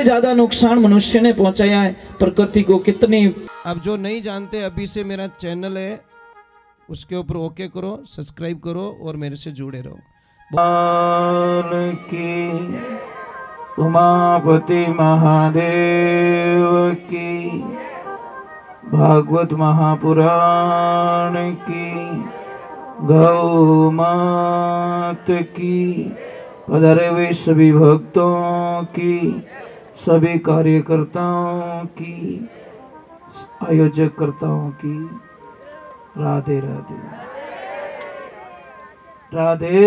ज्यादा नुकसान मनुष्य ने पहुंचाया है प्रकृति को कितनी। अब जो नहीं जानते, अभी से मेरा चैनल है उसके ऊपर ओके करो, सब्सक्राइब करो और मेरे से जुड़े रहो। की उमापति महादेव की, भागवत महापुराण की, गौ मात की, पधारे हुए सभी भक्तों की, सभी कार्यकर्ताओं की, आयोजक कर्ताओं की, राधे राधे राधे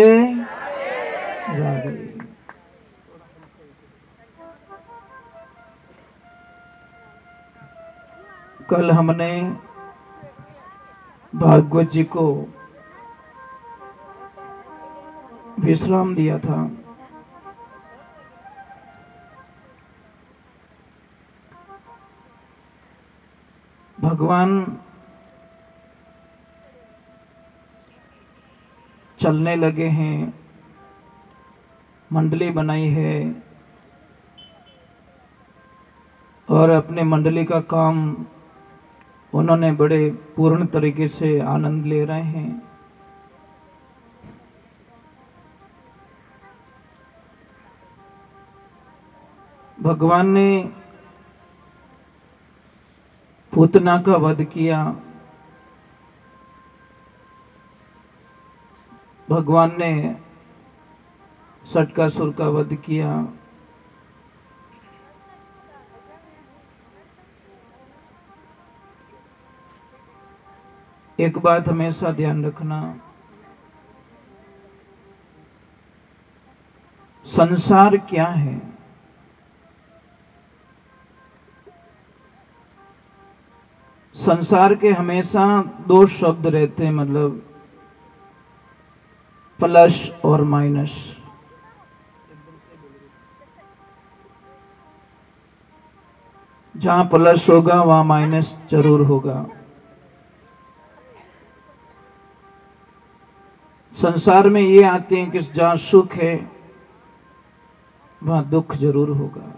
राधे। कल हमने भागवत जी को विश्राम दिया था। भगवान चलने लगे हैं, मंडली बनाई है और अपने मंडली का काम उन्होंने बड़े पूर्ण तरीके से आनंद ले रहे हैं। भगवान ने पूतना का वध किया, भगवान ने षटकासुर का वध किया, एक बात हमेशा ध्यान रखना, संसार क्या है? संसार के हमेशा दो शब्द रहते हैं, मतलब प्लस और माइनस। जहां प्लस होगा वहां माइनस जरूर होगा। संसार में ये आते हैं कि जहां सुख है वहां दुख जरूर होगा,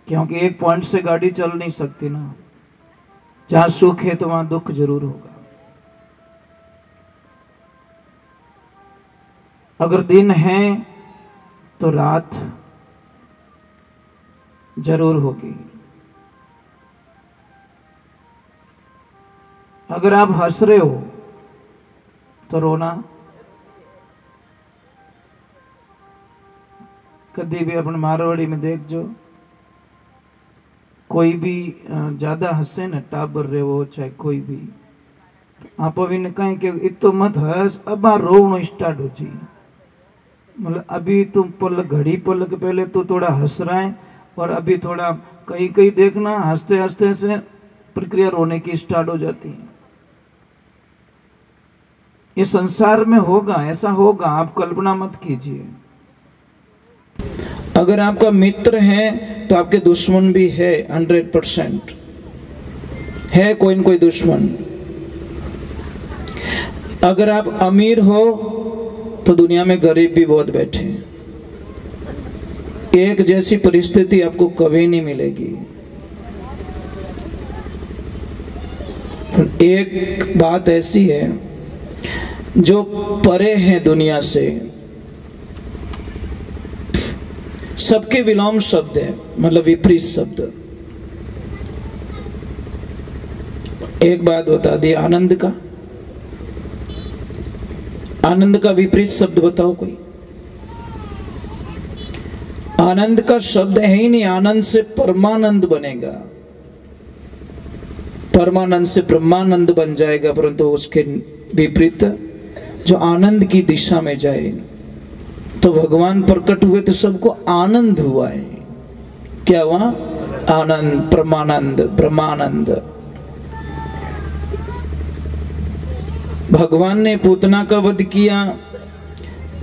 क्योंकि एक पॉइंट से गाड़ी चल नहीं सकती ना। जहां सुख है तो वहां दुख जरूर होगा। अगर दिन है तो रात जरूर होगी। अगर आप हंस रहे हो तो रोना कभी भी अपने मारवाड़ी में देख जो, कोई भी ज्यादा हंसे न, टाबर रहे हो चाहे कोई भी, आप अभी ने कहें कि इतो मत हंस, अब रोना स्टार्ट हो जी। मतलब अभी तुम घड़ी पलक पहले तो थोड़ा हंस रहा है और अभी थोड़ा कहीं कहीं देखना हंसते हंसते से प्रक्रिया रोने की स्टार्ट हो जाती है। ये संसार में होगा, ऐसा होगा, आप कल्पना मत कीजिए। अगर आपका मित्र है तो आपके दुश्मन भी है, 100% है कोई न कोई दुश्मन। अगर आप अमीर हो तो दुनिया में गरीब भी बहुत बैठे हैं। एक जैसी परिस्थिति आपको कभी नहीं मिलेगी। एक बात ऐसी है, जो परे हैं दुनिया से, सबके विलोम शब्द है, मतलब विपरीत शब्द। एक बात बता दी, आनंद का, आनंद का विपरीत शब्द बताओ कोई। आनंद का शब्द है ही नहीं, आनंद से परमानंद बनेगा, परमानंद से ब्रह्मानंद बन जाएगा, परंतु उसके विपरीत जो आनंद की दिशा में जाए। तो भगवान प्रकट हुए तो सबको आनंद हुआ है। क्या हुआ? आनंद, परमानंद, ब्रह्मानंद। भगवान ने पूतना का वध किया।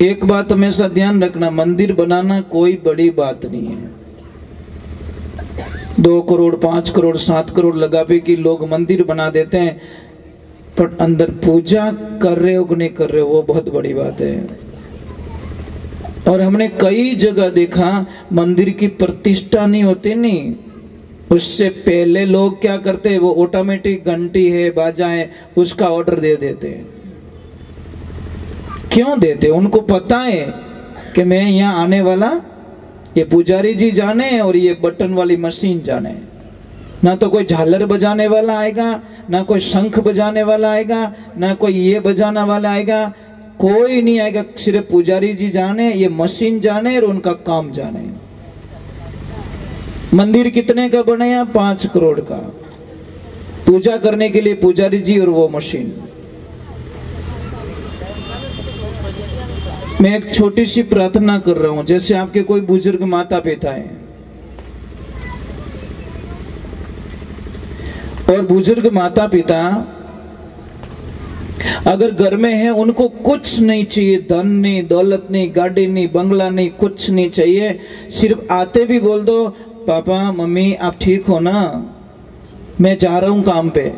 एक बात हमेशा ध्यान रखना, मंदिर बनाना कोई बड़ी बात नहीं है। 2 करोड़ 5 करोड़ 7 करोड़ लगावे कि लोग मंदिर बना देते हैं, पर अंदर पूजा कर रहे हो कि नहीं कर रहे हो वो बहुत बड़ी बात है। और हमने कई जगह देखा मंदिर की प्रतिष्ठा नहीं होती, नहीं, उससे पहले लोग क्या करते हैं, वो ऑटोमेटिक घंटी है, बाजा है, उसका ऑर्डर दे देते हैं। क्यों देते? उनको पता है कि मैं यहाँ आने वाला, ये पुजारी जी जाने और ये बटन वाली मशीन जाने, ना तो कोई झालर बजाने वाला आएगा, ना कोई शंख बजाने वाला आएगा, ना कोई ये बजाने वाला आएगा, कोई नहीं आएगा। सिर्फ पुजारी जी जाने, ये मशीन जाने और उनका काम जाने। मंदिर कितने का बनाया? 5 करोड़ का। पूजा करने के लिए पुजारी जी और वो मशीन। मैं एक छोटी सी प्रार्थना कर रहा हूं, जैसे आपके कोई बुजुर्ग माता पिता हैं और बुजुर्ग माता पिता अगर घर में है, उनको कुछ नहीं चाहिए, धन नहीं, दौलत नहीं, गाड़ी नहीं, बंगला नहीं, कुछ नहीं चाहिए, सिर्फ आते भी बोल दो, पापा मम्मी आप ठीक हो ना, मैं जा रहा हूं काम पे,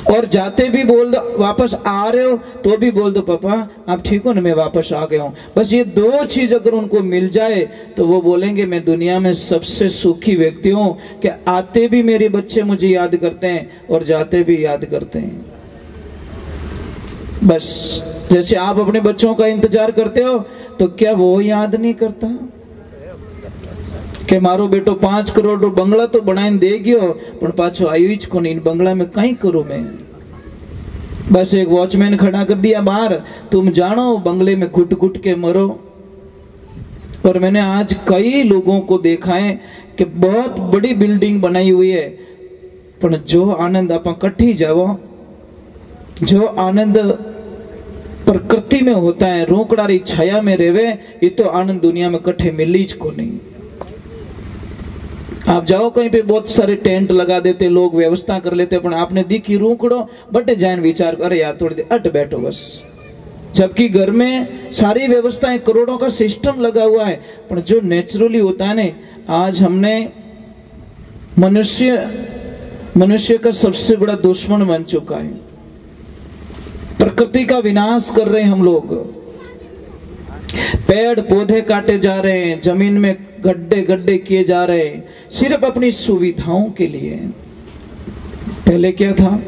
और जाते भी बोल दो, वापस आ रहे हो तो भी बोल दो, पापा आप ठीक हो ना, मैं वापस आ गया हूं। बस ये 2 चीज अगर उनको मिल जाए तो वो बोलेंगे मैं दुनिया में सबसे सुखी व्यक्ति हूं, कि आते भी मेरे बच्चे मुझे याद करते हैं और जाते भी याद करते हैं। बस जैसे आप अपने बच्चों का इंतजार करते हो, तो क्या वो याद नहीं करता कि मारो बेटो 5 करोड़ रो बंगला तो बनाई दे गयो, पण पाछो आयो ज कोनी, इन बंगला में कहीं करूं मैं। बस एक वॉचमैन खड़ा कर दिया बाहर, तुम जानो बंगले में घुट घुट के मरो। और मैंने आज कई लोगों को देखा है कि बहुत बड़ी बिल्डिंग बनाई हुई है, पर जो आनंद आप कट्ठी जाओ, जो आनंद प्रकृति में होता है, रोकड़ारी छाया में रेवे, ये तो आनंद दुनिया में कट्ठे मिली ज को नहीं। आप जाओ कहीं पे, बहुत सारे टेंट लगा देते लोग, व्यवस्था कर लेते, पर आपने दिखी रूकड़ो बटे जान विचार, अरे यार थोड़ी देर अट बैठो बस। जबकि घर में सारी व्यवस्थाएं, करोड़ों का सिस्टम लगा हुआ है, पर जो नेचुरली होता है ना, आज हमने मनुष्य का सबसे बड़ा दुश्मन बन चुका है। प्रकृति का विनाश कर रहे हैं हम लोग, पेड़ पौधे काटे जा रहे हैं, जमीन में गड्ढे गड्ढे किए जा रहे हैं, सिर्फ अपनी सुविधाओं के लिए। पहले क्या था?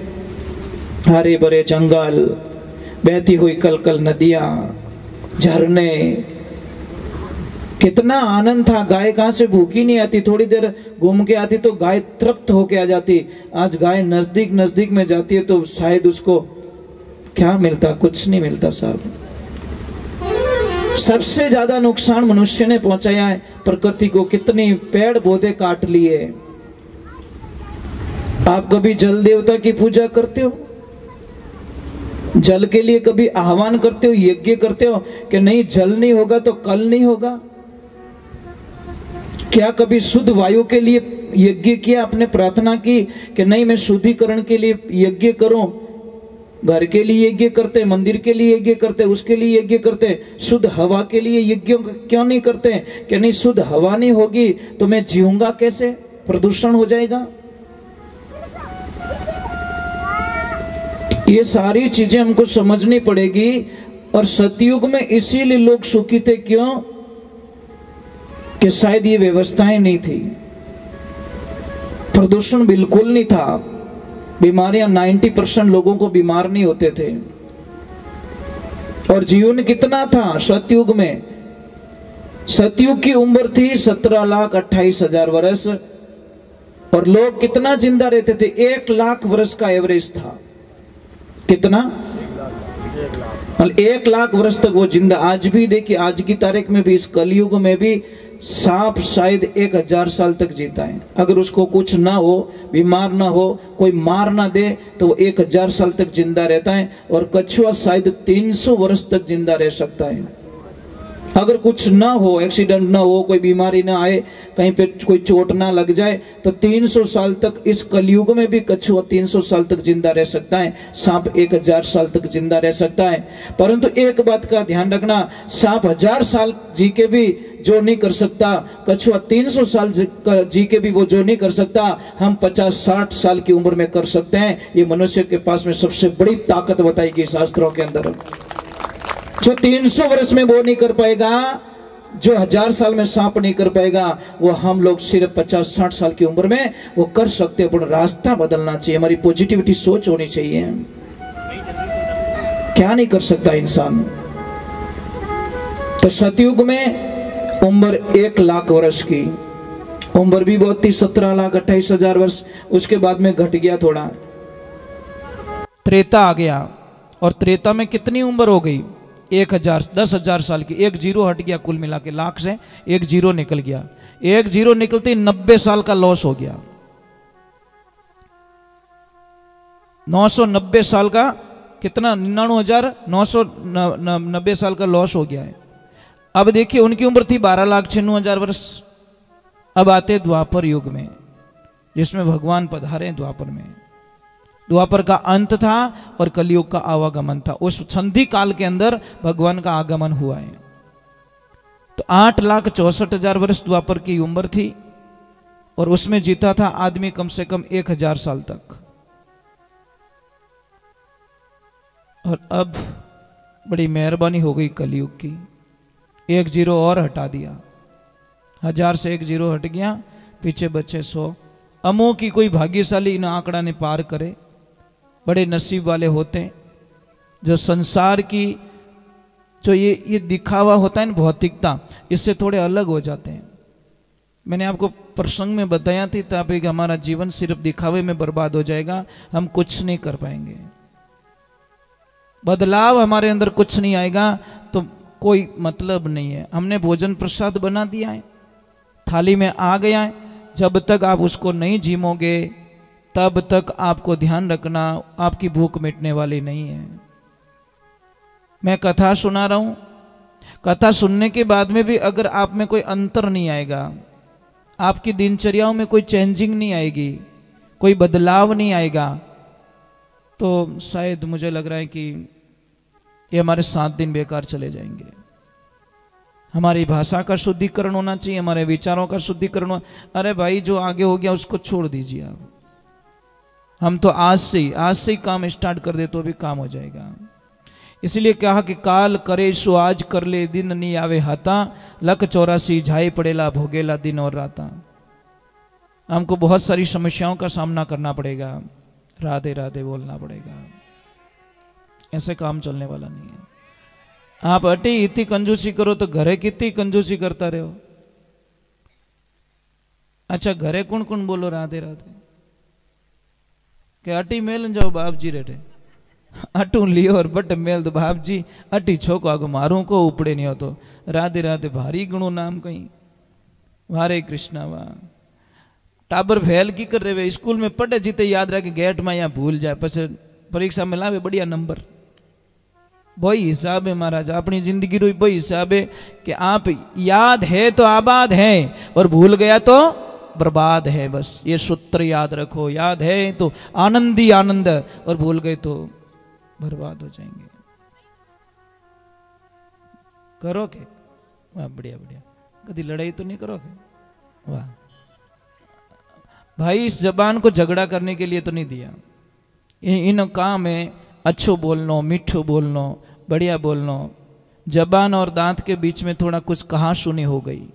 हरे भरे जंगल, बहती हुई कलकल नदियां, झरने, कितना आनंद था। गाय कहां से भूखी नहीं आती, थोड़ी देर घूम के आती तो गाय तृप्त होके आ जाती। आज गाय नजदीक नजदीक में जाती है तो शायद उसको क्या मिलता? कुछ नहीं मिलता साहब। सबसे ज्यादा नुकसान मनुष्य ने पहुंचाया है प्रकृति को। कितनी पेड़ पौधे काट लिए। आप कभी जल देवता की पूजा करते हो? जल के लिए कभी आह्वान करते हो, यज्ञ करते हो कि नहीं जल नहीं होगा तो कल नहीं होगा? क्या कभी शुद्ध वायु के लिए यज्ञ किया, आपने प्रार्थना की कि नहीं मैं शुद्धिकरण के लिए यज्ञ करूं? घर के लिए यज्ञ करते, मंदिर के लिए यज्ञ करते, उसके लिए यज्ञ करते। शुद्ध हवा के लिए यज्ञ क्यों नहीं करते कि नहीं शुद्ध हवा नहीं होगी तो मैं जीऊंगा कैसे, प्रदूषण हो जाएगा। ये सारी चीजें हमको समझनी पड़ेगी। और सतयुग में इसीलिए लोग सुखी थे, क्यों? कि शायद ये व्यवस्थाएं नहीं थी, प्रदूषण बिल्कुल नहीं था, बीमारियां 90% लोगों को बीमार नहीं होते थे। और जीवन कितना था सतयुग में? सतयुग की उम्र थी 17,28,000 वर्ष, और लोग कितना जिंदा रहते थे? 1 लाख वर्ष का एवरेज था। कितना? 1 लाख वर्ष तक वो जिंदा। आज भी देखिए, आज की तारीख में भी, इस कलयुग में भी सांप शायद 1000 साल तक जीता है। अगर उसको कुछ ना हो, बीमार ना हो, कोई मार ना दे, तो वो 1000 साल तक जिंदा रहता है। और कछुआ शायद 300 वर्ष तक जिंदा रह सकता है। अगर कुछ ना हो, एक्सीडेंट ना हो, कोई बीमारी ना आए, कहीं पे कोई चोट ना लग जाए, तो 300 साल तक, इस कलयुग में भी कछुआ 300 साल तक जिंदा रह सकता है। सांप 1000 साल तक जिंदा रह सकता है। परंतु एक बात का ध्यान रखना, सांप 1000 साल जी के भी जो नहीं कर सकता, कछुआ 300 साल जी के भी वो जो नहीं कर सकता, हम 50-60 साल की उम्र में कर सकते हैं। ये मनुष्य के पास में सबसे बड़ी ताकत बताई गई शास्त्रों के अंदर। जो 300 वर्ष में वो नहीं कर पाएगा, जो 1000 साल में सांप नहीं कर पाएगा, वो हम लोग सिर्फ 50-60 साल की उम्र में वो कर सकते हैं। पर रास्ता बदलना चाहिए, हमारी पॉजिटिविटी सोच होनी चाहिए। क्या नहीं कर सकता इंसान। तो सतयुग में उम्र 1 लाख वर्ष की, उम्र भी बहुत थी, 17,28,000 वर्ष। उसके बाद में घट गया थोड़ा, त्रेता आ गया। और त्रेता में कितनी उम्र हो गई? 10,000 साल की। 1 जीरो हट गया, कुल मिला के लाख से 1 जीरो निकल गया। 1 जीरो निकलते 90 साल का लॉस हो गया। 990 साल का कितना, 99,990 साल का लॉस हो गया है। अब देखिए उनकी उम्र थी 12,96,000 वर्ष। अब आते द्वापर युग में, जिसमें भगवान पधारे द्वापर में। द्वापर का अंत था और कलयुग का आवागमन था। उस संधि काल के अंदर भगवान का आगमन हुआ है। तो 8,64,000 वर्ष द्वापर की उम्र थी और उसमें जीता था आदमी कम से कम 1,000 साल तक। और अब बड़ी मेहरबानी हो गई कलयुग की, 1 जीरो और हटा दिया। 1000 से 1 जीरो हट गया, पीछे बचे 100। अमो की कोई भाग्यशाली इन आंकड़ा ने पार करे। बड़े नसीब वाले होते हैं जो संसार की जो ये दिखावा होता है ना, भौतिकता, इससे थोड़े अलग हो जाते हैं। मैंने आपको प्रसंग में बताया थी ताकि हमारा जीवन सिर्फ दिखावे में बर्बाद हो जाएगा, हम कुछ नहीं कर पाएंगे, बदलाव हमारे अंदर कुछ नहीं आएगा तो कोई मतलब नहीं है। हमने भोजन प्रसाद बना दिया है, थाली में आ गया है, जब तक आप उसको नहीं झीमोगे तब तक आपको ध्यान रखना आपकी भूख मिटने वाली नहीं है। मैं कथा सुना रहा हूं, कथा सुनने के बाद में भी अगर आप में कोई अंतर नहीं आएगा, आपकी दिनचर्याओं में कोई चेंजिंग नहीं आएगी, कोई बदलाव नहीं आएगा, तो शायद मुझे लग रहा है कि ये हमारे 7 दिन बेकार चले जाएंगे। हमारी भाषा का शुद्धिकरण होना चाहिए, हमारे विचारों का शुद्धिकरण। अरे भाई जो आगे हो गया उसको छोड़ दीजिए आप। हम तो आज से ही काम स्टार्ट कर दे तो भी काम हो जाएगा। इसलिए कहा कि काल करे सो आज कर ले, दिन नहीं आवे हाथा, लक 84 झाई पड़ेला भोगेला दिन और राता। हमको बहुत सारी समस्याओं का सामना करना पड़ेगा, राधे राधे बोलना पड़ेगा, ऐसे काम चलने वाला नहीं है। आप अटी इतनी कंजूसी करो तो घरे कितनी कंजूसी करता रहो। अच्छा घरे कौन कौन बोलो राधे राधे के अटी मेल जाओ बाप जी रेटे अटू लियो और बट मेल तो बाप जी अटी छोको आगो मारू को उपड़े नहीं हो तो राधे राधे भारी गुणो नाम कहीं वारे कृष्णा वाह। टाबर फेल की कर रहे स्कूल में पढ़े जीते याद रखे गेट में यहाँ भूल जाए पछे परीक्षा में लावे बढ़िया नंबर। वही हिसाब है महाराज, अपनी जिंदगी रो वही हिसाब है कि आप याद है तो आबाद है और भूल गया तो बर्बाद है। बस ये सूत्र याद रखो, याद है तो आनंदी आनंद और भूल गए तो बर्बाद हो जाएंगे। करोगे वाह बढ़िया बढ़िया, कभी लड़ाई तो नहीं करोगे वाह। भाई इस जबान को झगड़ा करने के लिए तो नहीं दिया, इन काम में अच्छो बोलनो, मीठो बोलनो, बढ़िया बोलनो। जबान और दांत के बीच में थोड़ा कुछ कहा सुनी हो गई।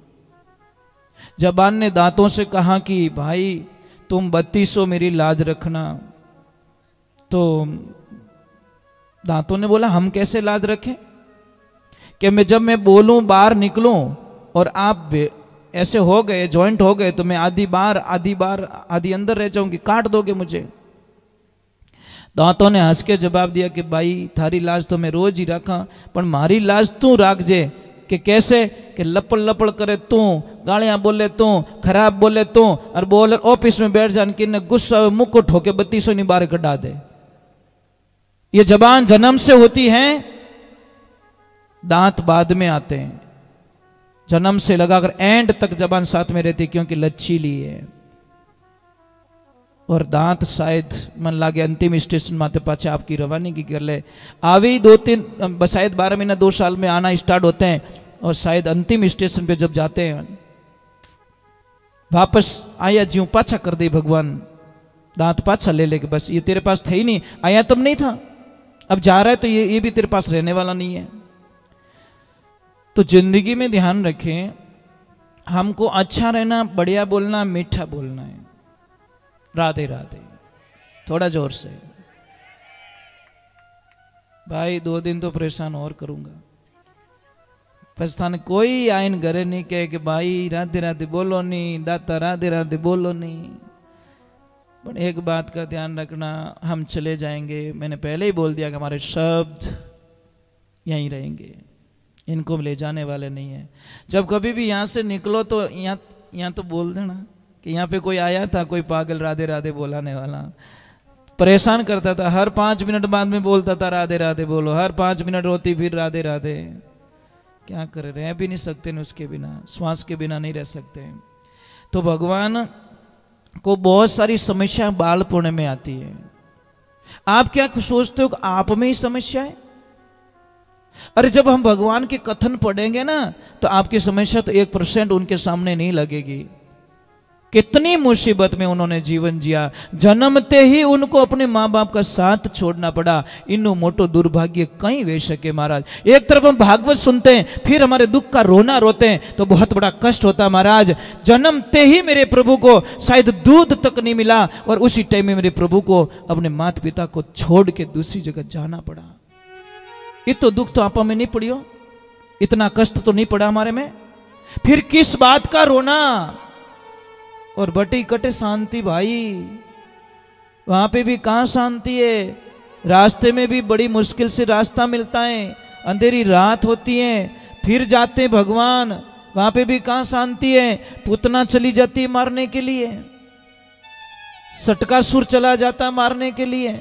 जबान ने दांतों से कहा कि भाई तुम 3200 मेरी लाज रखना, तो दांतों ने बोला हम कैसे लाज रखें कि मैं जब मैं बोलूं बाहर निकलूं और आप ऐसे हो गए जॉइंट हो गए तो मैं आधी बार आधी अंदर रह जाऊंगी, काट दोगे मुझे। दांतों ने हंस के जवाब दिया कि भाई थारी लाज तो मैं रोज ही रखा पर मारी लाज तू राख जे। कि कैसे कि लपड़ लपड़ करे तू, गालियां बोले तू, खराब बोले तू और बोल ऑफिस में बैठ जान कि गुस्सा मुक्को ठोके 3200 नहीं बाहर कटा दे। ये जबान जन्म से होती है, दांत बाद में आते हैं। जन्म से लगाकर एंड तक जबान साथ में रहती क्योंकि लचीली है। और दांत शायद मन लागे अंतिम स्टेशन माते पाचे आपकी रवानगी कर ले। आवी 2-3 शायद 12 महीना 2 साल में आना स्टार्ट होते हैं और शायद अंतिम स्टेशन पे जब जाते हैं वापस आया ज्यों पाछा कर दे भगवान, दांत पाछा ले लेके बस ये तेरे पास थे ही नहीं, आया तब नहीं था, अब जा रहा है तो ये भी तेरे पास रहने वाला नहीं है। तो जिंदगी में ध्यान रखें, हमको अच्छा रहना, बढ़िया बोलना, मीठा बोलना है। राधे राधे, थोड़ा जोर से भाई, 2 दिन तो परेशान और करूंगा। पछताने कोई आइन घरे नहीं कहे कि भाई राधे राधे बोलो नहीं, दाता राधे राधे बोलो नहीं। पर एक बात का ध्यान रखना, हम चले जाएंगे, मैंने पहले ही बोल दिया कि हमारे शब्द यहीं रहेंगे, इनको ले जाने वाले नहीं है। जब कभी भी यहाँ से निकलो तो यहाँ तो बोल देना कि यहाँ पे कोई आया था, कोई पागल राधे राधे बोलाने वाला, परेशान करता था, हर 5 मिनट बाद में बोलता था राधे राधे बोलो, हर 5 मिनट रोती फिर राधे राधे। क्या करे, रह भी नहीं सकते न उसके बिना, श्वास के बिना नहीं रह सकते। तो भगवान को बहुत सारी समस्या बालपन में आती है। आप क्या सोचते हो कि आप में ही समस्या है? अरे जब हम भगवान के कथन पढ़ेंगे ना, तो आपकी समस्या तो 1% उनके सामने नहीं लगेगी। कितनी मुसीबत में उन्होंने जीवन जिया, जन्मते ही उनको अपने माँ बाप का साथ छोड़ना पड़ा। इन्नो मोटो दुर्भाग्य कहीं वे सके महाराज। एक तरफ हम भागवत सुनते हैं, फिर हमारे दुख का रोना रोते हैं, तो बहुत बड़ा कष्ट होता महाराज। जन्मते ही मेरे प्रभु को शायद दूध तक नहीं मिला, और उसी टाइम में मेरे प्रभु को अपने माता पिता को छोड़ के दूसरी जगह जाना पड़ा। ये तो दुख तो आपा में नहीं पड़ियो, इतना कष्ट तो नहीं पड़ा हमारे में, फिर किस बात का रोना। और बटी कटे शांति भाई, वहां पे भी कहां शांति है? रास्ते में भी बड़ी मुश्किल से रास्ता मिलता है, अंधेरी रात होती है, फिर जाते भगवान, वहां पे भी कहां शांति है? पूतना चली जाती है मारने के लिए, सटकासुर चला जाता मारने के लिए,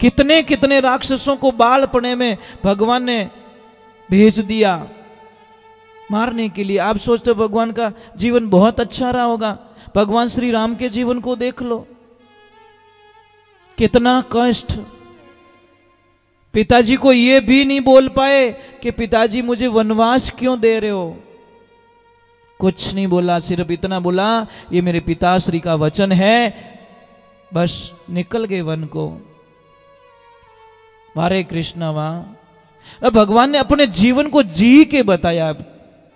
कितने कितने राक्षसों को बालपने में भगवान ने भेज दिया मारने के लिए। आप सोचते हो भगवान का जीवन बहुत अच्छा रहा होगा? भगवान श्री राम के जीवन को देख लो, कितना कष्ट। पिताजी को ये भी नहीं बोल पाए कि पिताजी मुझे वनवास क्यों दे रहे हो, कुछ नहीं बोला, सिर्फ इतना बोला ये मेरे पिताश्री का वचन है, बस निकल गए वन को। हरे कृष्णा वहां भगवान ने अपने जीवन को जी के बताया,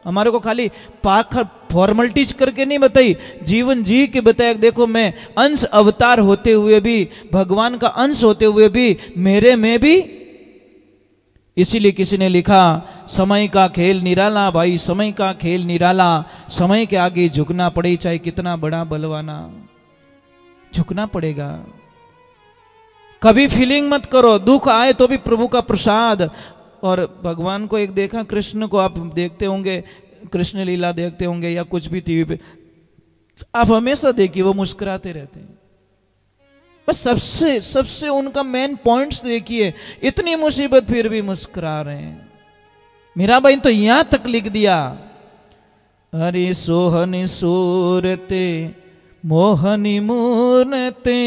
हमारे को खाली पाखर फॉर्मलिटीज करके नहीं बताई, जीवन जी के बताया। देखो मैं अंश अवतार होते हुए भी, भगवान का अंश होते हुए भी मेरे में भी, इसीलिए किसी ने लिखा समय का खेल निराला भाई, समय का खेल निराला, समय के आगे झुकना पड़े, चाहे कितना बड़ा बलवाना, झुकना पड़ेगा। कभी फीलिंग मत करो, दुख आए तो भी प्रभु का प्रसाद। और भगवान को एक देखा, कृष्ण को आप देखते होंगे, कृष्ण लीला देखते होंगे या कुछ भी टीवी पे, आप हमेशा देखिए वो मुस्कुराते रहते हैं। बस सबसे उनका मेन पॉइंट्स देखिए, इतनी मुसीबत फिर भी मुस्कुरा रहे हैं। मीराबाई तो यहां तक लिख दिया, हरि सोहनी सूरते मोहनी मूर्ते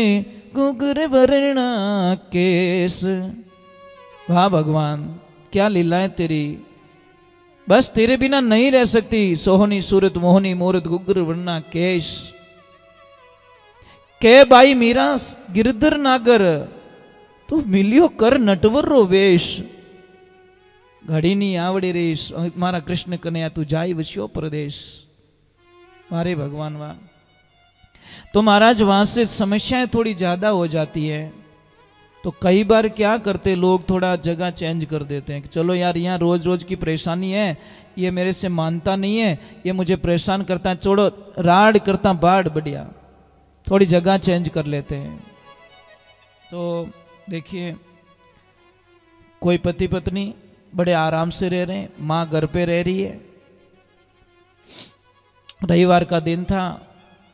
गुगर वर्णा केस। वाह भगवान, क्या लीलाएं तेरी, बस तेरे बिना नहीं रह सकती। सोहनी सूरत मोहनी मूरत गुगर वर्णा केश। के भाई मीरा गिरधर नागर, तू मिलियो कर नटवर रो वेश, घड़ी नहीं आवड़ी रेश, मारा कृष्ण कन्हैया तू जाई वस्यो प्रदेश। मारे भगवान वाह। तो महाराज वहां से समस्याएं थोड़ी ज्यादा हो जाती है, तो कई बार क्या करते लोग, थोड़ा जगह चेंज कर देते हैं कि चलो यार यहाँ रोज रोज की परेशानी है, ये मेरे से मानता नहीं है, ये मुझे परेशान करता है, छोड़ो राड करता बाढ़, बढ़िया थोड़ी जगह चेंज कर लेते हैं। तो देखिए कोई पति पत्नी बड़े आराम से रह रहे हैं, माँ घर पे रह रही है, रविवार का दिन था,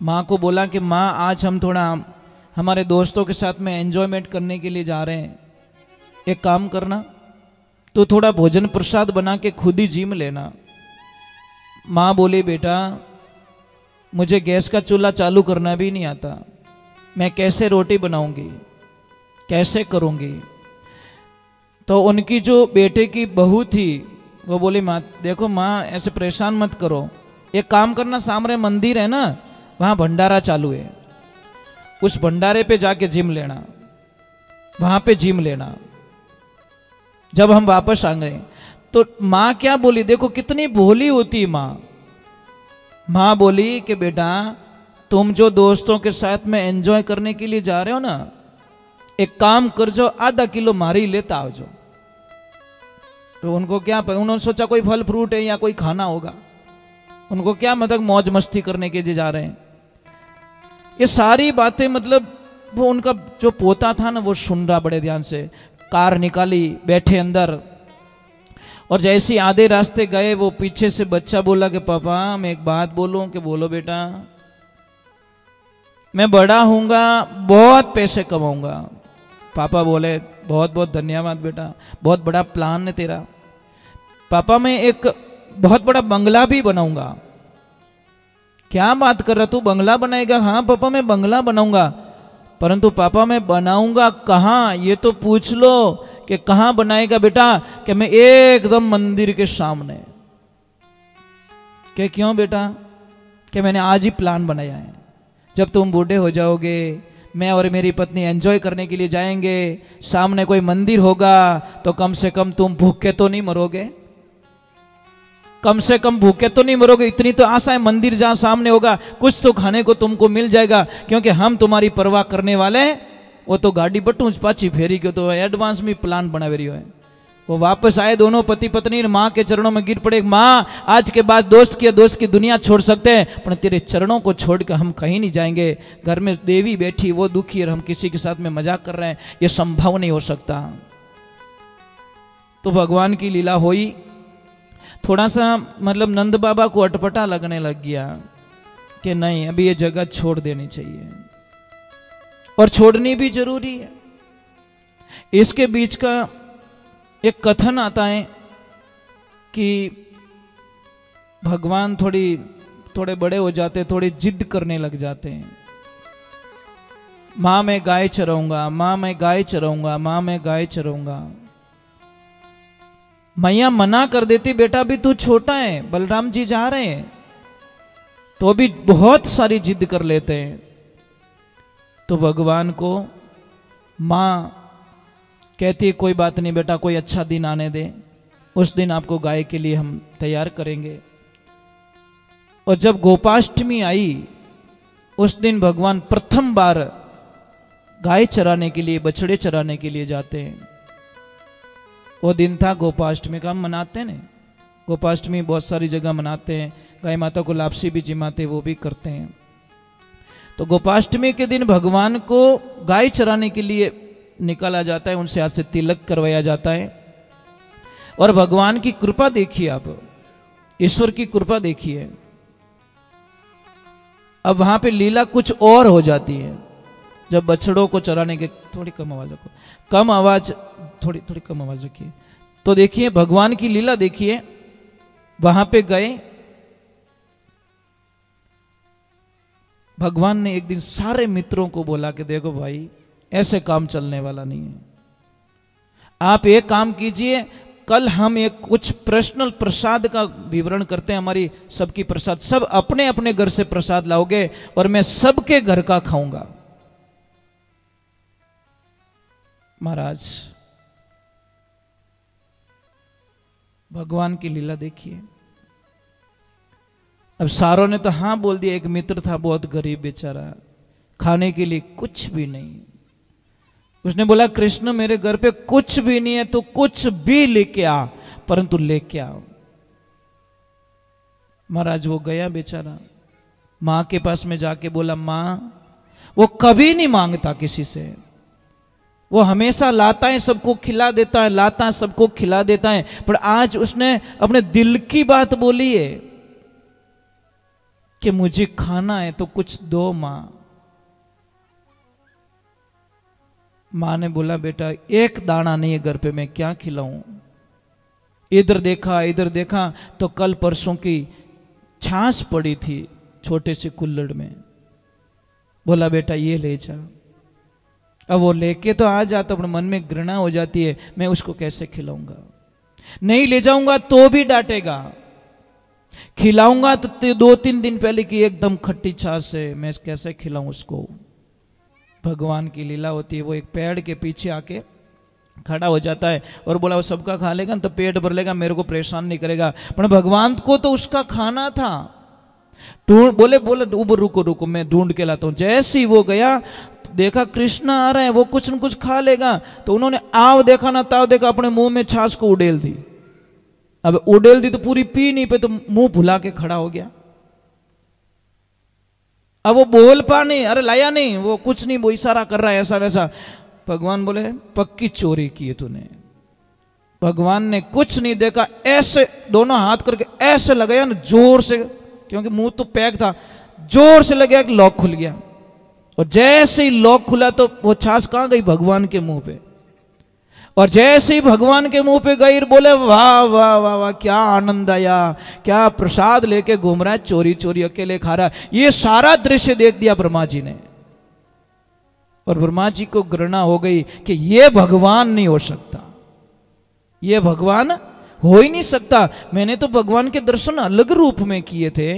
माँ को बोला कि माँ आज हम थोड़ा हमारे दोस्तों के साथ में एंजॉयमेंट करने के लिए जा रहे हैं, एक काम करना तो थोड़ा भोजन प्रसाद बना के खुद ही जिम लेना। माँ बोली बेटा मुझे गैस का चूल्हा चालू करना भी नहीं आता, मैं कैसे रोटी बनाऊंगी, कैसे करूंगी। तो उनकी जो बेटे की बहू थी वो बोली माँ देखो माँ ऐसे परेशान मत करो, एक काम करना सामने मंदिर है ना, वहाँ भंडारा चालू है, उस भंडारे पे जाके जिम लेना, वहां पे जिम लेना। जब हम वापस आ गए तो माँ क्या बोली, देखो कितनी भोली होती माँ। माँ बोली कि बेटा तुम जो दोस्तों के साथ में एंजॉय करने के लिए जा रहे हो ना, एक काम कर जो आधा किलो मारी लेता आओ जो। तो उनको क्या पता, उन्होंने सोचा कोई फल फ्रूट है या कोई खाना होगा, उनको क्या मतलब मौज मस्ती करने के लिए जा रहे हैं। ये सारी बातें मतलब वो उनका जो पोता था ना वो सुन रहा बड़े ध्यान से। कार निकाली, बैठे अंदर, और जैसे ही आधे रास्ते गए वो पीछे से बच्चा बोला कि पापा मैं एक बात बोलूं। कि बोलो बेटा। मैं बड़ा हूंगा, बहुत पैसे कमाऊंगा। पापा बोले बहुत बहुत धन्यवाद बेटा, बहुत बड़ा प्लान है तेरा। पापा मैं एक बहुत बड़ा बंगला भी बनाऊंगा। क्या बात कर रहा तू, बंगला बनाएगा? हाँ पापा मैं बंगला बनाऊंगा, परंतु पापा मैं बनाऊंगा कहाँ, ये तो पूछ लो कि कहाँ बनाएगा बेटा। कि मैं एकदम मंदिर के सामने। कि क्यों बेटा? कि मैंने आज ही प्लान बनाया है, जब तुम बूढ़े हो जाओगे मैं और मेरी पत्नी एंजॉय करने के लिए जाएंगे, सामने कोई मंदिर होगा तो कम से कम तुम भूखे तो नहीं मरोगे, कम से कम भूखे तो नहीं मरोगे। इतनी तो आशा है, मंदिर जहां सामने होगा कुछ तो खाने को तुमको मिल जाएगा, क्योंकि हम तुम्हारी परवाह करने वाले हैं। वो तो गाड़ी बटू पाची फेरी के तो एडवांस में प्लान बना रही है। वो वापस आए, दोनों पति पत्नी माँ के चरणों में गिर पड़े। माँ आज के बाद दोस्त की दुनिया छोड़ सकते हैं, पर तेरे चरणों को छोड़कर हम कहीं नहीं जाएंगे। घर में देवी बैठी, वो दुखी, और हम किसी के साथ में मजाक कर रहे हैं, ये संभव नहीं हो सकता। तो भगवान की लीला हुई। थोड़ा सा मतलब नंद बाबा को अटपटा लगने लग गया कि नहीं अभी ये जगह छोड़ देनी चाहिए, और छोड़नी भी जरूरी है। इसके बीच का एक कथन आता है कि भगवान थोड़े बड़े हो जाते, थोड़ी जिद करने लग जाते हैं। माँ मैं गाय चराऊंगा, माँ मैं गाय चराऊंगा, माँ मैं गाय चराऊंगा। मैया मना कर देती, बेटा अभी तू छोटा है, बलराम जी जा रहे हैं। तो भी बहुत सारी जिद कर लेते हैं। तो भगवान को माँ कहती है कोई बात नहीं बेटा, कोई अच्छा दिन आने दे, उस दिन आपको गाय के लिए हम तैयार करेंगे। और जब गोपाष्टमी आई उस दिन भगवान प्रथम बार गाय चराने के लिए, बछड़े चराने के लिए जाते हैं। वो दिन था गोपाष्टमी का, हम मनाते हैं ना। गोपाष्टमी बहुत सारी जगह मनाते हैं, गाय माता को लापसी भी जिमाते, वो भी करते हैं। तो गोपाष्टमी के दिन भगवान को गाय चराने के लिए निकाला जाता है, उनसे हाथ से तिलक करवाया जाता है। और भगवान की कृपा देखिए, आप ईश्वर की कृपा देखिए। अब वहां पे लीला कुछ और हो जाती है। जब बछड़ों को चराने के, थोड़ी कम आवाज रखो, कम आवाज, थोड़ी कम आवाज रखिए। तो देखिए भगवान की लीला देखिए। वहां पे गए, भगवान ने एक दिन सारे मित्रों को बोला कि देखो भाई ऐसे काम चलने वाला नहीं है, आप एक काम कीजिए, कल हम एक कुछ पर्सनल प्रसाद का विवरण करते हैं। हमारी सबकी प्रसाद, सब अपने अपने घर से प्रसाद लाओगे और मैं सबके घर का खाऊंगा। महाराज भगवान की लीला देखिए। अब सारों ने तो हाँ बोल दिया। एक मित्र था बहुत गरीब बेचारा, खाने के लिए कुछ भी नहीं। उसने बोला कृष्ण मेरे घर पे कुछ भी नहीं है, तो कुछ भी लेके आ, परंतु लेके आओ। महाराज वो गया बेचारा, माँ के पास में जाके बोला माँ, वो कभी नहीं मांगता किसी से, वो हमेशा लाता है, सबको खिला देता है, लाता है सबको खिला देता है। पर आज उसने अपने दिल की बात बोली है कि मुझे खाना है तो कुछ दो माँ। माँ ने बोला बेटा एक दाना नहीं है घर पे, मैं क्या खिलाऊं। इधर देखा तो कल परसों की छाछ पड़ी थी छोटे से कुल्हड़ में। बोला बेटा ये ले जा। अब वो लेके तो आ जाता, अपने मन में घृणा हो जाती है, मैं उसको कैसे खिलाऊंगा। नहीं ले जाऊंगा तो भी डांटेगा, खिलाऊंगा तो 2-3 दिन पहले की एकदम खट्टी छाछ है, मैं कैसे खिलाऊं उसको। भगवान की लीला होती है, वो एक पेड़ के पीछे आके खड़ा हो जाता है और बोला वो सबका खा लेगा तो पेट भर लेगा, मेरे को परेशान नहीं करेगा। पर भगवान को तो उसका खाना था। बोले रुको रुको मैं ढूंढ के लाता हूं। जैसे ही वो गया देखा कृष्ण आ रहे हैं, वो कुछ न कुछ खा लेगा, तो उन्होंने आव देखा ना ताव देखा, अपने मुंह में छाछ को उड़ेल दी। अब उड़ेल दी तो पूरी पी नहीं पे, तो मुंह भुला के खड़ा हो गया। अब वो बोल पा नहीं, अरे लाया नहीं, वो कुछ नहीं, वो इशारा कर रहा है ऐसा वैसा। भगवान बोले पक्की चोरी की है तूने। भगवान ने कुछ नहीं देखा, ऐसे दोनों हाथ करके ऐसे लगाया ना जोर से, क्योंकि मुंह तो पैक था, जोर से लगाया कि लॉक खुल गया। और जैसे ही लॉक खुला तो वो छाछ कहां गई? भगवान के मुंह पे। और जैसे ही भगवान के मुंह पे गई, बोले वाह वाह वाह वाह, क्या आनंद आया, क्या प्रसाद लेके घूम रहा है, चोरी चोरी अकेले खा रहा है। ये सारा दृश्य देख दिया ब्रह्मा जी ने, और ब्रह्मा जी को घृणा हो गई कि ये भगवान नहीं हो सकता, ये भगवान हो ही नहीं सकता। मैंने तो भगवान के दर्शन अलग रूप में किए थे,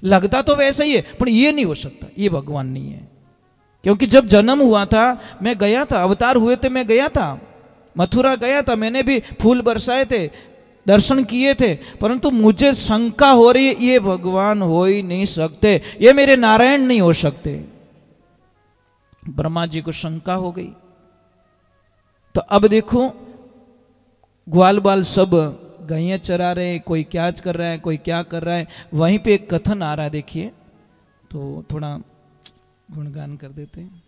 लगता तो वैसा ही है, पर ये नहीं हो सकता, ये भगवान नहीं है। क्योंकि जब जन्म हुआ था मैं गया था, अवतार हुए थे मैं गया था, मथुरा गया था, मैंने भी फूल बरसाए थे, दर्शन किए थे, परंतु मुझे शंका हो रही है ये भगवान हो ही नहीं सकते, ये मेरे नारायण नहीं हो सकते। ब्रह्मा जी को शंका हो गई। तो अब देखो ग्वाल बाल सब गैया चरा रहे हैं, कोई क्या कर रहा है, कोई क्या कर रहा है। वहीं पे एक कथन आ रहा है, देखिए तो थोड़ा गुणगान कर देते हैं।